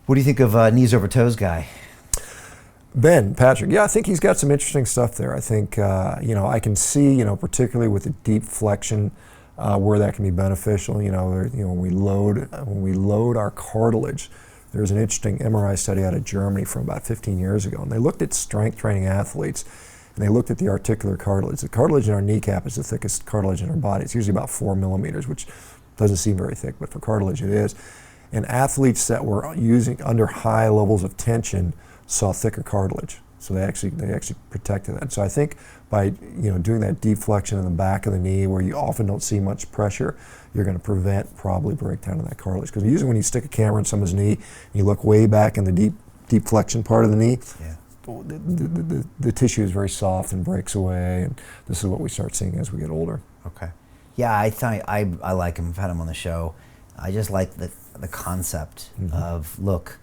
What do you think of knees over toes guy? Ben, Patrick, yeah, I think he's got some interesting stuff there. I think, I can see, particularly with the deep flexion, where that can be beneficial. When we load our cartilage, there's an interesting MRI study out of Germany from about 15 years ago, and they looked at strength training athletes, and they looked at the articular cartilage. The cartilage in our kneecap is the thickest cartilage in our body. It's usually about 4 millimeters, which doesn't seem very thick, but for cartilage it is. And athletes that were using under high levels of tension saw thicker cartilage. So they actually protected that. So I think by doing that deep flexion in the back of the knee, where you often don't see much pressure, you're going to prevent probably breakdown of that cartilage. Because usually when you stick a camera in someone's knee, you look way back in the deep flexion part of the knee. Yeah. The tissue is very soft and breaks away, and this is what we start seeing as we get older. Okay. Yeah, I like him. I've had him on the show. I just like the concept of, look,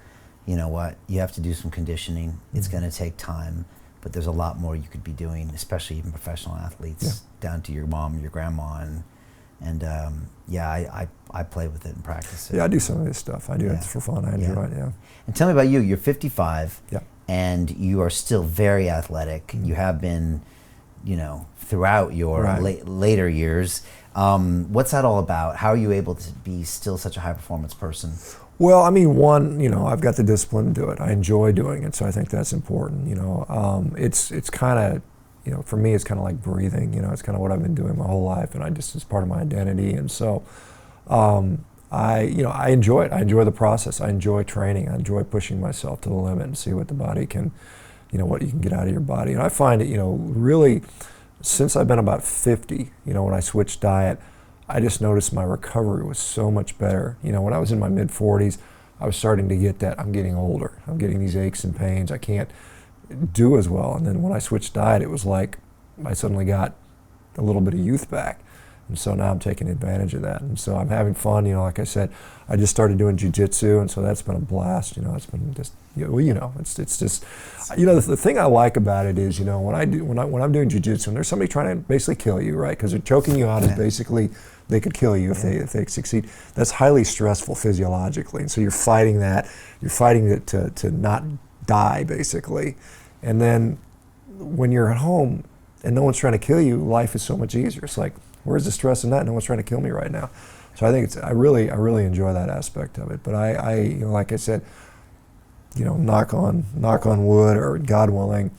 you know what, you have to do some conditioning. It's going to take time, but there's a lot more you could be doing, especially even professional athletes, down to your mom, your grandma, and I play with it and practice it. Yeah, I do some of this stuff. I do it for fun. I enjoy it. Yeah. And tell me about you. You're 55. Yeah. And you are still very athletic. You have been, throughout your later years. What's that all about? How are you able to be still such a high performance person? Well, I mean, one, I've got the discipline to do it. I enjoy doing it, so I think that's important. It's kind of, for me, it's kind of like breathing. It's kind of what I've been doing my whole life, and it's part of my identity. And so, I enjoy it. I enjoy the process. I enjoy training. I enjoy pushing myself to the limit and see what the body can, what you can get out of your body. And I find it, really, since I've been about 50, when I switched diet, I just noticed my recovery was so much better. When I was in my mid-40s, I was starting to get that I'm getting older. I'm getting these aches and pains. I can't do as well. And then when I switched diet, it was like I suddenly got a little bit of youth back. And so now I'm taking advantage of that. And so I'm having fun. Like I said, I just started doing Jiu Jitsu, and so that's been a blast. It's been just, it's just, the thing I like about it is, when I'm doing Jiu Jitsu, and there's somebody trying to basically kill you, right? Because they're choking you out is basically, they could kill you if they succeed. That's highly stressful physiologically. And so you're fighting that. You're fighting it to not die, basically. And then when you're at home and no one's trying to kill you, life is so much easier. It's like, where's the stress in that? No one's trying to kill me right now. So I think I really enjoy that aspect of it. But I like I said, knock on wood, or God willing,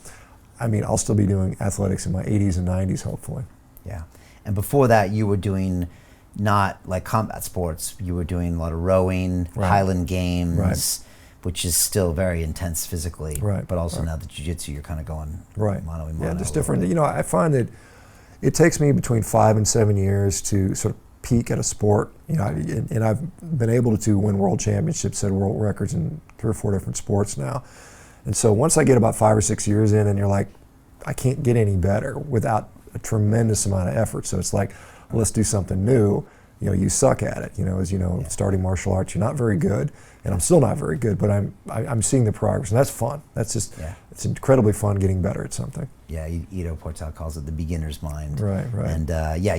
I'll still be doing athletics in my 80s and 90s, hopefully. Yeah. And before that, you were doing not like combat sports. You were doing a lot of rowing, Highland Games, which is still very intense physically. Right. But also now the jiu-jitsu, you're kind of going mono a mono. Yeah, just different. I find that it takes me between 5 and 7 years to sort of peak at a sport. And I've been able to win world championships, set world records in 3 or 4 different sports now. And so once I get about 5 or 6 years in, and you're like, I can't get any better without a tremendous amount of effort. So it's like, well, let's do something new. You suck at it. Starting martial arts, you're not very good, and I'm still not very good, but I'm seeing the progress, and that's fun. That's just, it's incredibly fun getting better at something. Yeah, Ido Portal calls it the beginner's mind. Right. And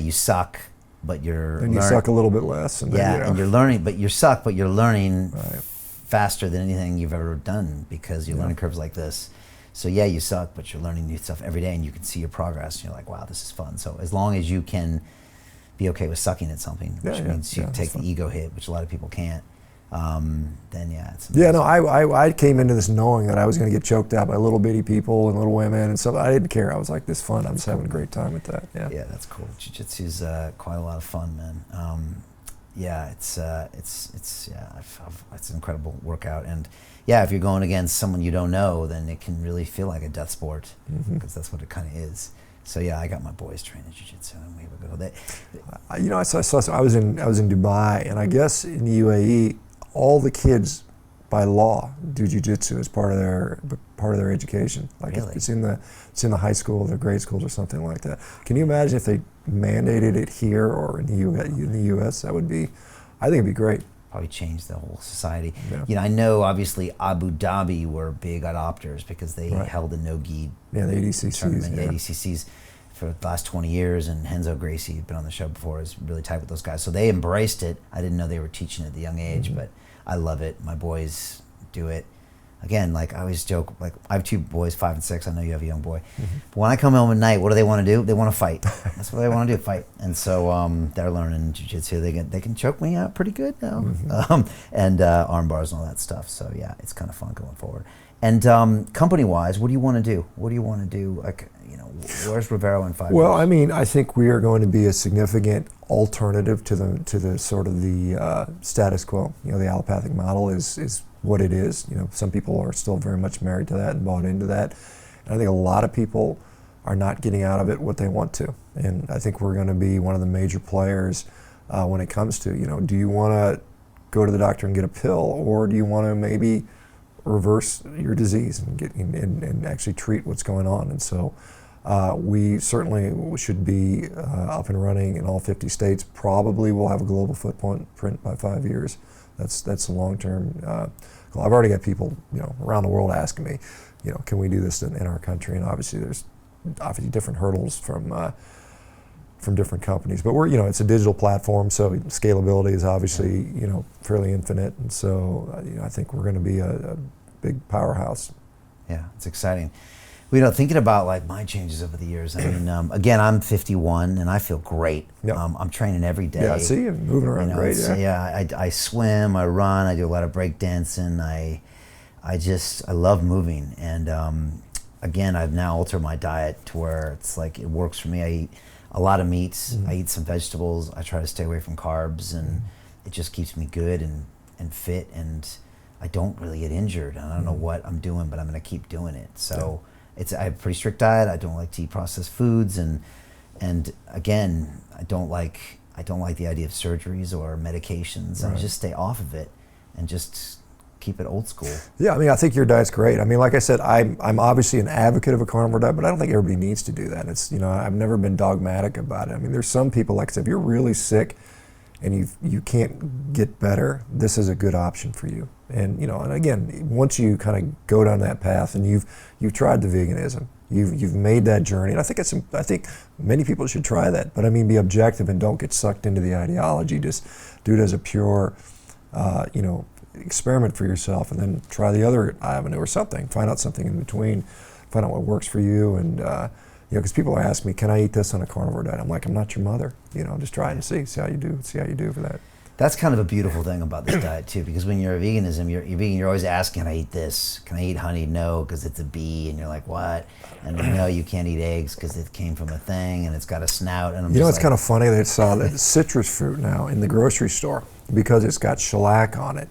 you suck, but you're and you suck a little bit less. And and you're learning, but you suck, but you're learning faster than anything you've ever done, because your learning curve's like this. So you suck, but you're learning new stuff every day, and you can see your progress, and you're like, wow, this is fun. So as long as you can be okay with sucking at something, which means you take the ego hit, which a lot of people can't, then it's amazing. Yeah, no, I came into this knowing that I was going to get choked out by little bitty people and little women, and so I didn't care. I was like, this is fun. I'm just having a great time with that. Yeah, that's cool. Jiu-Jitsu's quite a lot of fun, man. It's an incredible workout, and if you're going against someone you don't know, then it can really feel like a death sport, because that's what it kind of is. So I got my boys training jiu-jitsu, and we would go. I was in Dubai, and I guess in the UAE, all the kids by law do jiu-jitsu as part of their education. Like really? It's in the high school, the grade schools, or something like that. Can you imagine if they mandated it here or in the U.S.? I think it'd be great. Probably change the whole society. Yeah. I know obviously Abu Dhabi were big adopters because they held the no-gi the ADCCs, tournament, the ADCCs for the last 20 years, and Henzo Gracie, been on the show before, is really tight with those guys. So they embraced it. I didn't know they were teaching it at the young age, but I love it. My boys do it. Again, like I always joke, like I have 2 boys, 5 and 6. I know you have a young boy. But when I come home at night, what do they want to do? They want to fight. That's what they want to do, fight. And so they're learning jiu-jitsu. They can choke me out pretty good now, and arm bars and all that stuff. So yeah, it's kind of fun going forward. And company-wise, what do you want to do? What do you want to do? Like, you know, where's Revero in 5 years? Well, I mean, I think we are going to be a significant alternative to the sort of the status quo. You know, the allopathic model is what it is. You know, some people are still very much married to that and bought into that. And I think a lot of people are not getting out of it what they want to. And I think we're going to be one of the major players when it comes to, you know, do you want to go to the doctor and get a pill, or do you want to maybe reverse your disease and get and actually treat what's going on? And so we certainly should be up and running in all 50 states. Probably we'll have a global footprint by 5 years. That's a long-term goal. I've already got people, you know, around the world asking me, you know, can we do this in our country? And obviously there's different hurdles from different companies. But we're, you know, it's a digital platform, so scalability is obviously, you know, fairly infinite. And so, you know, I think we're going to be a big powerhouse. Yeah, it's exciting. You know, thinking about like my changes over the years. I mean, again, I'm 51 and I feel great. Yep. I'm training every day. Yeah, I see you moving around, you know, great. Yeah, I swim, I run, I do a lot of break dancing. I love moving. And again, I've now altered my diet to where it's like it works for me. I eat a lot of meats. I eat some vegetables. I try to stay away from carbs, and it just keeps me good and fit. And I don't really get injured. And I don't know what I'm doing, but I'm going to keep doing it. So. Yeah. I have a pretty strict diet. I don't like to eat processed foods, and again, I don't like the idea of surgeries or medications. And just stay off of it, and just keep it old school. Yeah, I mean, I think your diet's great. I mean, like I said, I'm obviously an advocate of a carnivore diet, but I don't think everybody needs to do that. It's, you know, I've never been dogmatic about it. I mean, there's some people, like I said, if you're really sick and you can't get better, this is a good option for you. And, you know, and again, once you kind of go down that path and you've tried the veganism, you've made that journey, and I think many people should try that. But I mean, be objective and don't get sucked into the ideology. Just do it as a pure, you know, experiment for yourself, and then try the other avenue or something. Find out something in between. Find out what works for you, and you know, because people ask me, can I eat this on a carnivore diet? I'm like, I'm not your mother. You know, just try it and see how you do. See how you do for that. That's kind of a beautiful thing about this diet too, because when you're a veganism, you're vegan, you're always asking, can I eat this? Can I eat honey? No, because it's a bee, and you're like, what? And no, you can't eat eggs because it came from a thing and it's got a snout. And I'm, you know, it's kind of funny they saw that citrus fruit now in the grocery store because it's got shellac on it,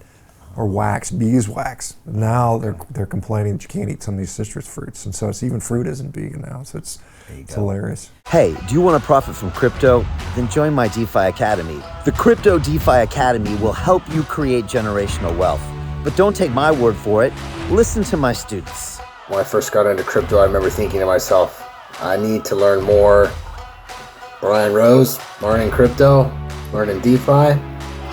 or wax, beeswax. Now they're complaining that you can't eat some of these citrus fruits, and so it's even fruit isn't vegan now. So it's hilarious. Hey, do you want to profit from crypto? Then join my DeFi Academy. The Crypto DeFi Academy will help you create generational wealth. But don't take my word for it. Listen to my students. When I first got into crypto, I remember thinking to myself, I need to learn more. Brian Rose, learning crypto, learning DeFi,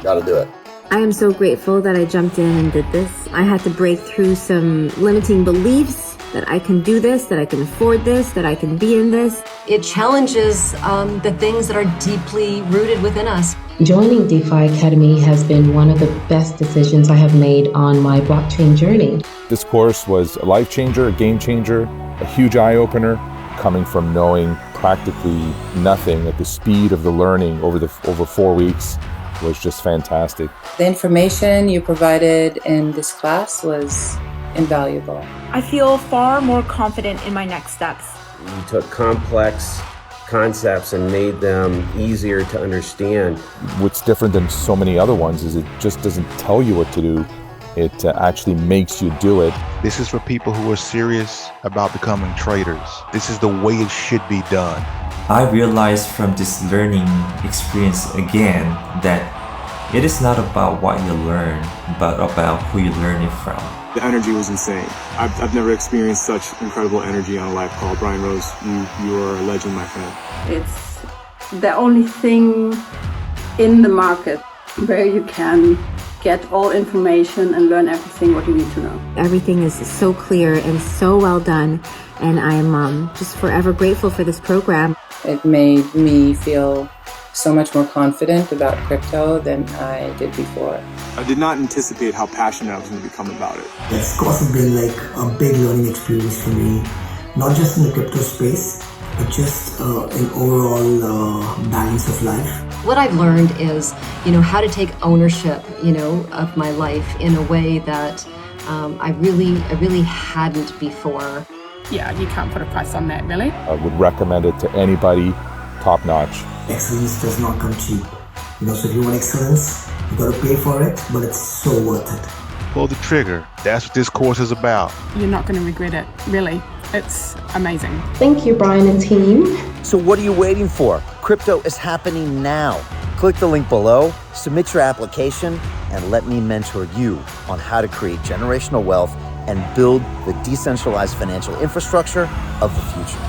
gotta do it. I am so grateful that I jumped in and did this. I had to break through some limiting beliefs that I can do this, that I can afford this, that I can be in this. It challenges the things that are deeply rooted within us. Joining DeFi Academy has been one of the best decisions I have made on my blockchain journey. This course was a life changer, a game changer, a huge eye-opener, coming from knowing practically nothing at the speed of the learning over 4 weeks was just fantastic. The information you provided in this class was invaluable. I feel far more confident in my next steps. You took complex concepts and made them easier to understand. What's different than so many other ones is it just doesn't tell you what to do. It actually makes you do it. This is for people who are serious about becoming traders. This is the way it should be done. I realized from this learning experience again that it is not about what you learn, but about who you learn it from. The energy was insane. I've never experienced such incredible energy on a live call. Brian Rose, you are a legend, my friend. It's the only thing in the market where you can get all information and learn everything what you need to know. Everything is so clear and so well done, and I am just forever grateful for this program. It made me feel so much more confident about crypto than I did before. I did not anticipate how passionate I was going to become about it. This course has been like a big learning experience for me, not just in the crypto space, but just in overall balance of life. What I've learned is, how to take ownership, of my life in a way that I really hadn't before. Yeah, you can't put a price on that, really. I would recommend it to anybody, top notch. Excellence does not come cheap. So if you want excellence, you gotta pay for it, but it's so worth it. Pull the trigger. That's what this course is about. You're not going to regret it, really. It's amazing. Thank you, Brian and team. So what are you waiting for? Crypto is happening now. Click the link below, submit your application, and let me mentor you on how to create generational wealth and build the decentralized financial infrastructure of the future.